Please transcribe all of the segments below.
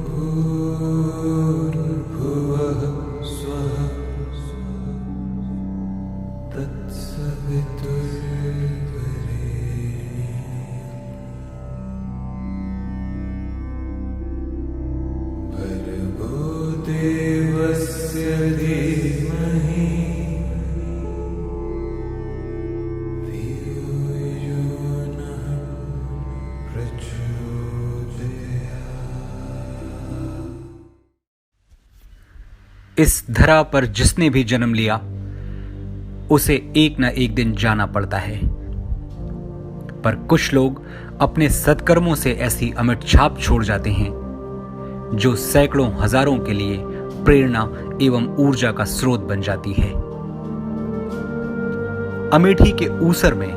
भूर्भुवः स्वः तत्सवितुर्वरेण्यं भर्गो देवस्य धीमहि धियो यो नः प्रचोदयात्। इस धरा पर जिसने भी जन्म लिया उसे एक न एक दिन जाना पड़ता है, पर कुछ लोग अपने सत्कर्मों से ऐसी अमिट छाप छोड़ जाते हैं जो सैकड़ों हजारों के लिए प्रेरणा एवं ऊर्जा का स्रोत बन जाती है। अमेठी के ऊसर में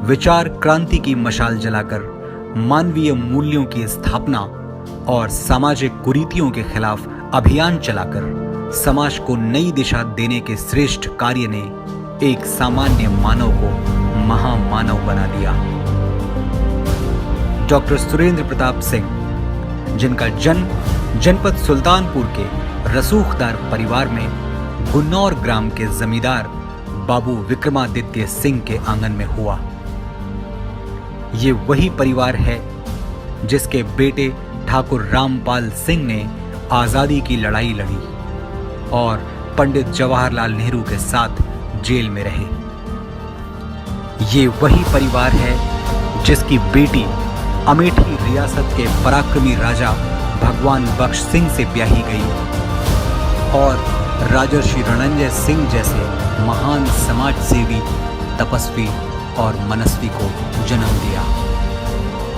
विचार क्रांति की मशाल जलाकर मानवीय मूल्यों की स्थापना और सामाजिक कुरीतियों के खिलाफ अभियान चलाकर समाज को नई दिशा देने के श्रेष्ठ कार्य ने एक सामान्य मानव को महामानव बना दिया। डॉक्टर सुरेंद्र प्रताप सिंह, जिनका जन्म जनपद सुल्तानपुर के रसूखदार परिवार में गुन्नौर ग्राम के जमींदार बाबू विक्रमादित्य सिंह के आंगन में हुआ। ये वही परिवार है जिसके बेटे ठाकुर रामपाल सिंह ने आजादी की लड़ाई लड़ी और पंडित जवाहरलाल नेहरू के साथ जेल में रहे। ये वही परिवार है जिसकी बेटी अमेठी रियासत के पराक्रमी राजा भगवान बख्श सिंह से ब्याही गई और राजर्षि रणंजय सिंह जैसे महान समाज सेवी, तपस्वी और मनस्वी को जन्म दिया।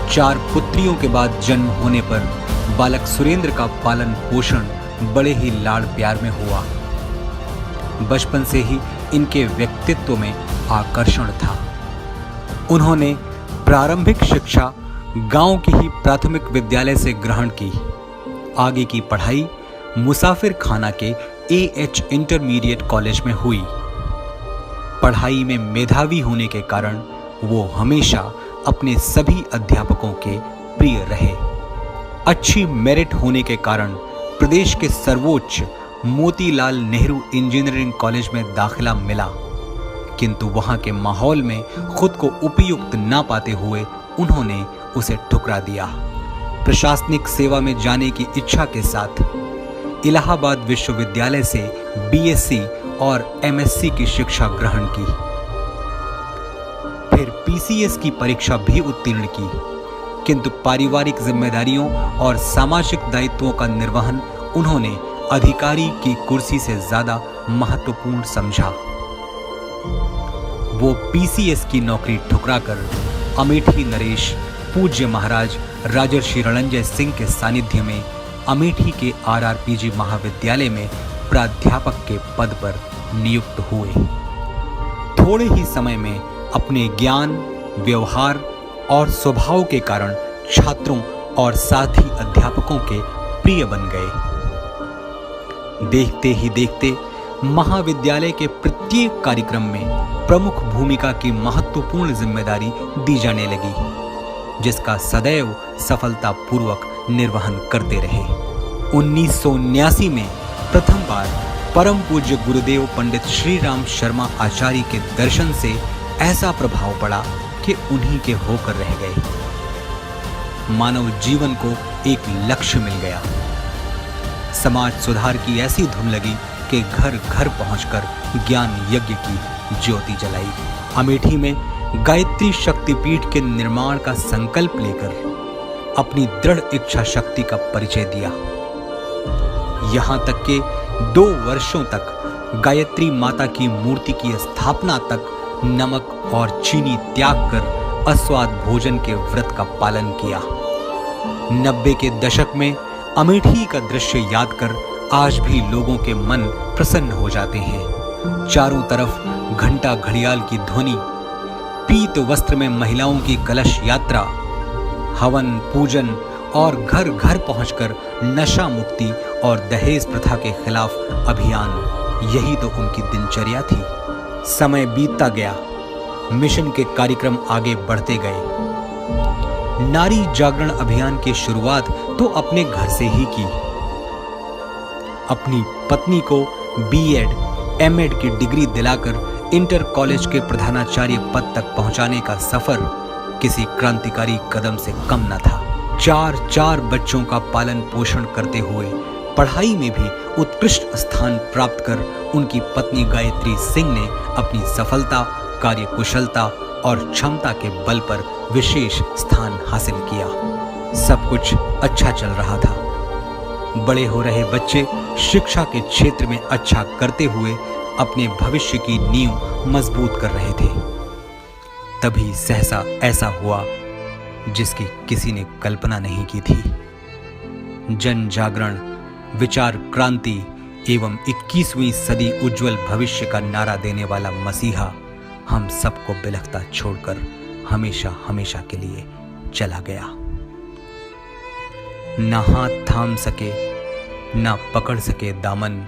4 पुत्रियों के बाद जन्म होने पर बालक सुरेंद्र का पालन पोषण बड़े ही लाड़ प्यार में हुआ। बचपन से ही इनके व्यक्तित्व में आकर्षण था। उन्होंने प्रारंभिक शिक्षा गांव के ही प्राथमिक विद्यालय से ग्रहण की। आगे की पढ़ाई मुसाफिर खाना के AH इंटरमीडिएट कॉलेज में हुई। पढ़ाई में मेधावी होने के कारण वो हमेशा अपने सभी अध्यापकों के प्रिय रहे। अच्छी मेरिट होने के कारण प्रदेश के सर्वोच्च मोतीलाल नेहरू इंजीनियरिंग कॉलेज में दाखिला मिला, किंतु वहां के माहौल में खुद को उपयुक्त ना पाते हुए उन्होंने उसे ठुकरा दिया। प्रशासनिक सेवा में जाने की इच्छा के साथ इलाहाबाद विश्वविद्यालय से BSc और MSc की शिक्षा ग्रहण की। फिर PCS की परीक्षा भी उत्तीर्ण की, किंतु पारिवारिक जिम्मेदारियों और सामाजिक दायित्वों का निर्वहन उन्होंने अधिकारी की कुर्सी से ज्यादा महत्वपूर्ण समझा। वो PCS की नौकरी ठुकराकर अमेठी नरेश पूज्य महाराज राजर्षि रणंजय सिंह के सानिध्य में अमेठी के RRPG महाविद्यालय में प्राध्यापक के पद पर नियुक्त हुए। थोड़े ही समय में अपने ज्ञान, व्यवहार और स्वभाव के कारण छात्रों और साथ ही अध्यापकों के प्रिय बन गए। देखते ही देखते महाविद्यालय के प्रत्येक कार्यक्रम में प्रमुख भूमिका की महत्वपूर्ण जिम्मेदारी दी जाने लगी, जिसका सदैव सफलतापूर्वक निर्वहन करते रहे। 1979 में प्रथम बार परम पूज्य गुरुदेव पंडित श्री राम शर्मा आचार्य के दर्शन से ऐसा प्रभाव पड़ा कि उन्हीं के होकर रह गए। मानव जीवन को एक लक्ष्य मिल गया। समाज सुधार की ऐसी धुन लगी कि घर घर पहुंचकर ज्ञान यज्ञ की ज्योति जलाई। अमेठी में गायत्री शक्तिपीठ के निर्माण का संकल्प लेकर अपनी दृढ़ इच्छा शक्ति का परिचय दिया। यहां तक कि 2 वर्षों तक गायत्री माता की मूर्ति की स्थापना तक नमक और चीनी त्याग कर अस्वाद भोजन के व्रत का पालन किया। 90 के दशक में अमेठी का दृश्य याद कर आज भी लोगों के मन प्रसन्न हो जाते हैं। चारों तरफ घंटा घड़ियाल की ध्वनि, पीत वस्त्र में महिलाओं की कलश यात्रा, हवन पूजन और घर घर पहुंचकर नशा मुक्ति और दहेज प्रथा के खिलाफ अभियान, यही तो उनकी दिनचर्या थी। समय बीतता गया, मिशन के कार्यक्रम आगे बढ़ते गए। नारी जागरण अभियान की शुरुआत तो अपने घर से ही की। अपनी पत्नी को बीएड, एमएड की डिग्री दिलाकर इंटर कॉलेज के प्रधानाचार्य पद तक पहुंचाने का सफर किसी क्रांतिकारी कदम से कम न था। 4 बच्चों का पालन पोषण करते हुए पढ़ाई में भी उत्कृष्ट स्थान प्राप्त कर उनकी पत्नी गायत्री सिंह ने अपनी सफलता, कार्यकुशलता और क्षमता के बल पर विशेष स्थान हासिल किया। सब कुछ अच्छा चल रहा था। बड़े हो रहे बच्चे शिक्षा के क्षेत्र में अच्छा करते हुए अपने भविष्य की नींव मजबूत कर रहे थे। तभी सहसा ऐसा हुआ जिसकी किसी ने कल्पना नहीं की थी। जन जागरण, विचार क्रांति एवं 21वीं सदी उज्जवल भविष्य का नारा देने वाला मसीहा हम सबको बिलखता छोड़कर हमेशा हमेशा के लिए चला गया। ना हाथ थाम सके, ना पकड़ सके दामन,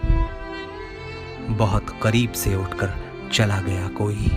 बहुत करीब से उठकर चला गया कोई।